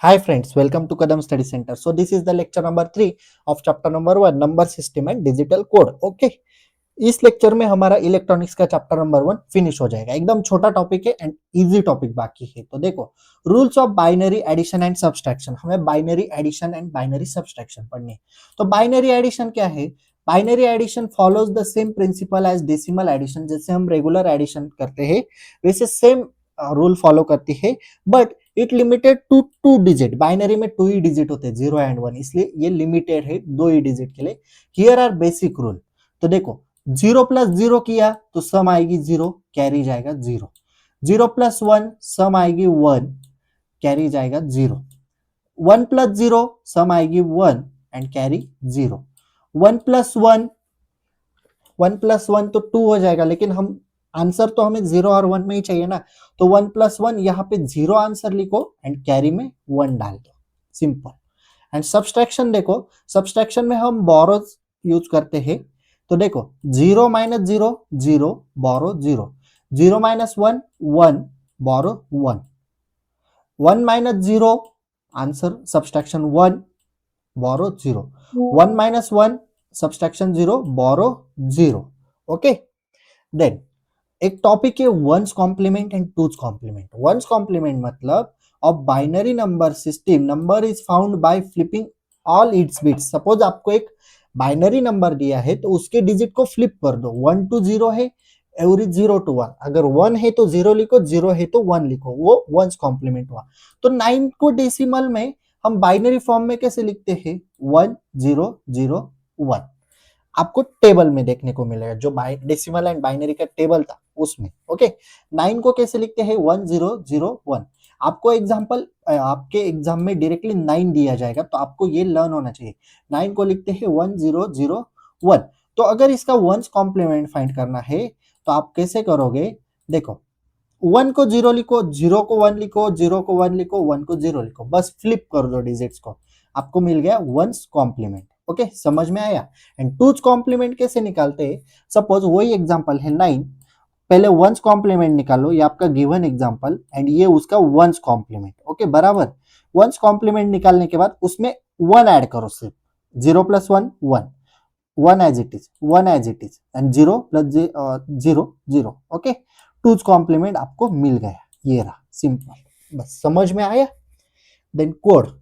Hi friends, welcome to Kadam Study Center. So this is the lecture number 3 of chapter number 1 number system and digital code. Okay. इस lecture में हमारा electronics का chapter number 1 finish हो जाएगा. एकदम छोटा topic है and easy topic बाकी है. तो देखो, rules of binary addition and subtraction. हमें binary addition and binary subtraction पढ़नी है. तो बाइनरी एडिशन क्या है? Binary addition follows the same principle as decimal addition. जैसे हम रेगुलर एडिशन करते हैं वैसे सेम रूल फॉलो करती है, but it limited to 2 digit. Binary में 2 ही डिजिट होते हैं, 0 एंड 1, इसलिए ये लिमिटेड है 2 ही डिजिट के लिए. Here are basic rule. तो देखो, 0 प्लस 0 किया तो सम आएगी 0, कैरी जाएगा 0. 0 प्लस 1 सम आएगी 1, कैरी जाएगा 0. 1 प्लस 0 सम आएगी 1 एंड कैरी 0. 1 प्लस 1 तो 2 हो जाएगा, लेकिन हम आंसर तो हमें 0 और 1 में ही चाहिए ना. तो 1 प्लस 1 यहाँ पे 0 आंसर लिखो एंड कैरी में 1 डाल दो. सिंपल. एंड सब्सट्रैक्शन देखो, सब्सट्रैक्शन में हम बोरोज यूज करते हैं. तो देखो, 0 minus 0 0, borrow 0. 0 minus 1 1, borrow 1. 1 minus 0 answer subtraction 1, borrow 0. 1 minus 1 subtraction 0, borrow 0. Okay. Then एक टॉपिक है one's complement and two's complement. One's complement मतलब of binary number system, number is found by flipping all its bits. Suppose आपको एक binary number दिया है तो उसके digit को फ्लिप कर दो. 1 to 0 है, एवरी 0 to 1. अगर 1 है तो 0 लिखो, 0 है तो 1 लिखो, वो वंस कॉम्प्लीमेंट हुआ. तो 9 को डेसिमल में हम बाइनरी फॉर्म में कैसे लिखते हैं? 1 0 0 1. आपको टेबल में देखने को मिलेगा, जो डेसिमल एंड बाइनरी का टेबल था उसमें. ओके. 9 को कैसे लिखते हैं? 1 0 0 1. आपको एग्जांपल आपके एग्जाम में डायरेक्टली 9 दिया जाएगा, तो आपको ये लर्न होना चाहिए. 9 को लिखते हैं 1 0 0 1. तो अगर इसका वंस कॉम्प्लीमेंट फाइंड करना है तो आप कैसे करोगे? देखो, 1 को 0 लिखो, 0 को 1 लिखो, 0 को 1 लिखो, 1 को 0 लिखो, बस फ्लिप कर दो डिजिट्स को, आपको मिल गया वंस कॉम्प्लीमेंट. ओके, समझ में आया? एंड टूज कॉम्प्लीमेंट कैसे निकालते हैं? सपोज वही एग्जांपल है 9, पहले वंस कॉम्प्लीमेंट निकालो, ये आपका गिवन एग्जांपल एंड ये उसका वंस कॉम्प्लीमेंट. ओके, बराबर. वंस कॉम्प्लीमेंट निकालने के बाद उसमें 1 ऐड करो. सिर्फ 0 plus 1 1, 1 as it is, 1 as it is, and 0 plus 0 0. Okay, twos complement आपको मिल गया. ये रहा, सिंपल. बस समझ में आया? Then code.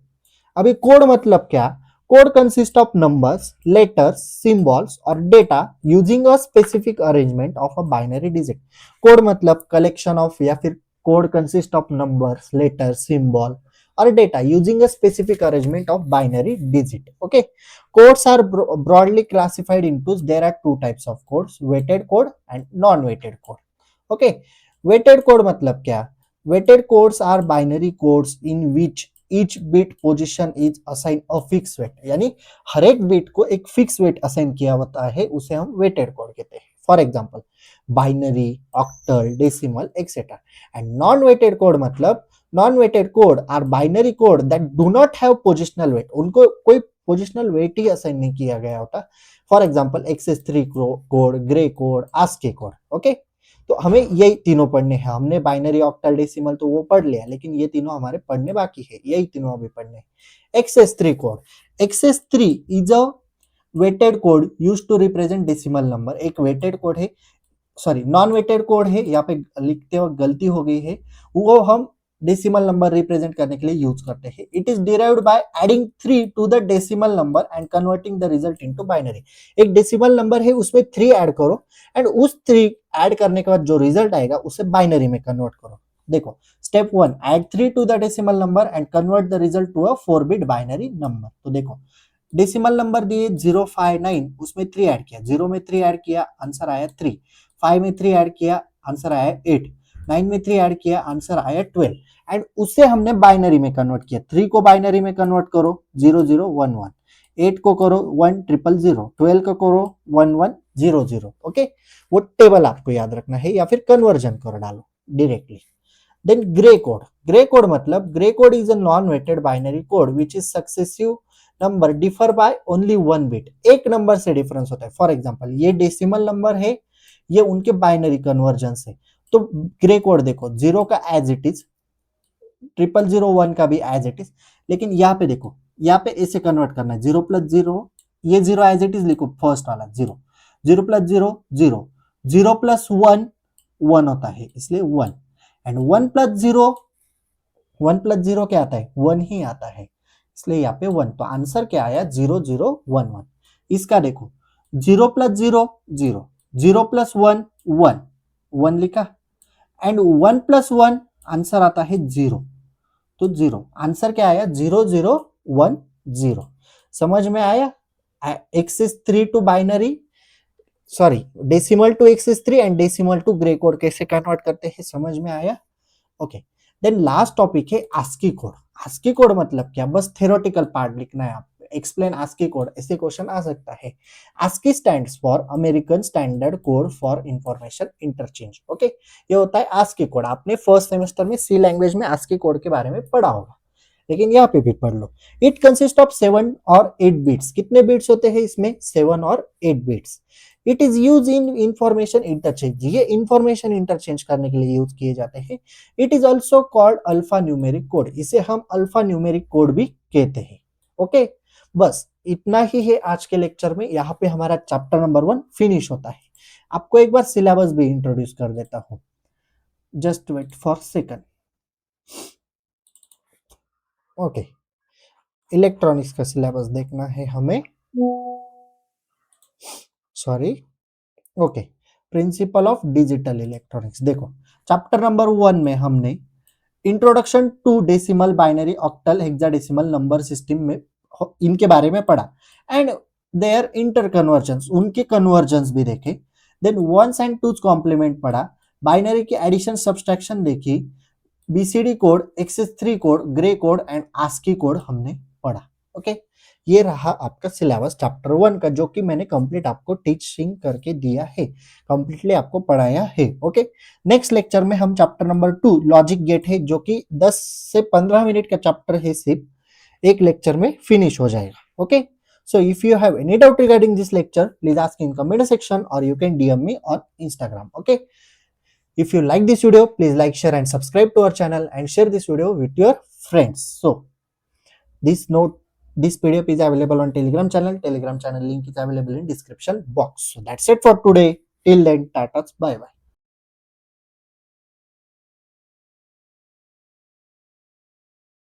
अभी कोड मतलब क्या? Code consist of numbers, letters, symbols और data using a specific arrangement of a binary digit. Code मतलब कलेक्शन ऑफ, या फिर code consist of numbers, letters, symbol और data using a specific arrangement of binary digit. Okay. Codes are broadly classified into, there are 2 types of codes, weighted code and non-weighted code. Okay. Weighted code मतलब क्या? Weighted codes are binary codes in which each bit position is assign a fix weight. यानी हर एक bit को एक fix weight assign किया होता है, उसे हम वेटेड कोड कहते हैं. For example binary, octal, decimal etcetera. And non weighted code मतलब, non weighted code are binary code that do not have positional weight. उनको कोई पोजिशनल वेट ही असाइन नहीं किया गया होता. For example XS3 code, gray code, ASCII code. Okay. तो हमें यही तीनों पढ़ने हैं. हमने बाइनरी, ऑक्टल, डेसिमल तो वो पढ़ लिया, लेकिन ये तीनों हमारे पढ़ने बाकी है. यही तीनों अभी पढ़ने हैं. XS3 कोड. XS3 is a weighted code used to represent decimal number. एक वेटेड कोड है, सॉरी नॉन वेटेड कोड है, यहाँ पे लिखते वक्त गलती हो गई है, वो हम डेसिमल नंबर रिप्रेजेंट करने के लिए यूज करते हैं. It is derived by adding 3 to the decimal number and converting the result into binary. एक डेसिमल नंबर है, उसमें 3 ऐड करो एंड उस 3 ऐड करने के बाद जो रिजल्ट आएगा उसे बाइनरी में कन्वर्ट करो. देखो, step 1, add 3 to the decimal number and convert the result to a 4 bit binary number. तो देखो, डेसिमल नंबर दिए 059, उसमें 3 ऐड किया, 0 में 3 ऐड किया, आंसर आया 3. 5 में 3 ऐड किया, आंसर आया 8. 9 में 3 ऐड किया, आंसर आया 12. एंड उसे हमने बाइनरी में कन्वर्ट किया. 3 को बाइनरी में कन्वर्ट करो, 0 0 1 1. 8 को करो 1 0 0. 12 को करो 1 1 0 0. ओके. वो टेबल आपको याद रखना है, या फिर कन्वर्जन कर डालो directly. Then gray code. Gray code मतलब, gray code is a non weighted binary code which is successive number differ by only 1 bit. एक नंबर से डिफरेंस होता है. फॉर एग्जांपल ये डेसिमल नंबर है, ये उनके बाइनरी कन्वर्जन से. तो ग्रे कोड देखो, 0 का एज इट इज, 00001 का भी एज इट इज, लेकिन यहाँ पे देखो, यहाँ पे ऐसे कन्वर्ट करना है, 0 + 0, ये 0 एज इट इज लिखो, फर्स्ट वाला 0, 0 + 0 0, 0 + 1 1 होता है, इसलिए 1, एंड 1 + 0, 1 + 0 क्या आता है, 1 ही आता है, इसलिए यहाँ पे 1, तो आंसर क्या आया, 0 0 1 1। इसका देखो, 0 + 0 0, 0 + 1 1, 1 लिखा, एंड 1 + 1 आंसर आता है 0, तो 0, आंसर क्या आया, 0 0 1 0। समझ में आया, excess 3 to binary, sorry decimal to excess 3 and decimal to gray code कैसे कन्वर्ट करते हैं, समझ में आया। ओके, देन लास्ट टॉपिक है आस्की कोड। आस्की कोड मतलब क्या, बस थ्योरेटिकल पार्ट लिखना है, आप एक्सप्लेन आस्की कोड, ऐसे क्वेश्चन आ सकता है। ASCII stands for American standard code for information interchange. Okay, ये होता है आस्की कोड। आपने फर्स्ट सेमेस्टर में सी लैंग्वेज में आस्की कोड के बारे में पढ़ा होगा, लेकिन यहाँ पे भी पढ़ लो। इट कंसिस्ट ऑफ 7 और 8 बिट्स। कितने बिट्स होते हैं इसमें, 7 और 8 bits. It is use in information interchange, ये इंफॉर्मेशन इंटरचेंज करने के लिए यूज किए जाते हैं। It is also called alpha numeric code, इसे हम अल्फा न्यूमेरिक कोड भी कहते हैं। ओके, बस इतना ही है आज के लेक्चर में। यहाँ पे हमारा चैप्टर नंबर 1 फिनिश होता है। आपको एक बार सिलेबस भी इंट्रोड्यूस कर देता हूँ, just wait for second. Okay, electronics का सिलेबस देखना है हमें, sorry. Okay, principle of digital electronics. देखो, चैप्टर नंबर 1 में हमने introduction to decimal, binary, octal, hexadecimal number system में इनके बारे में पढ़ा, एंड देयर इंटर कन्वर्जन्स, उनके कन्वर्जन्स भी देखे। Then ones and two's complement पढ़ा, बाइनरी की एडिशन सब्सट्रैक्शन देखी, BCD code, excess three code, gray code and ASCII code हमने पढ़ा। ओके, ये रहा आपका सिलेबस चैप्टर 1 का, जो कि मैंने कंप्लीट आपको टीचिंग करके दिया है, कंप्लीटली आपको पढ़ाया है। ओके, नेक्स्ट लेक्चर में हम चैप्टर नंबर 2 लॉजिक गेट है, जो कि 10 से 15 मिनट का चैप्टर है, सिर्फ एक लेक्चर में फिनिश हो जाएगा। Okay, so if you have any doubt regarding this lecture, please ask in comment section or you can DM me on Instagram. Okay, if you like this video, please like, share and subscribe to our channel and share this video with your friends. So this PDF is available on Telegram channel. Telegram channel link is available in description box. So that's it for today. Till then, tata, bye bye.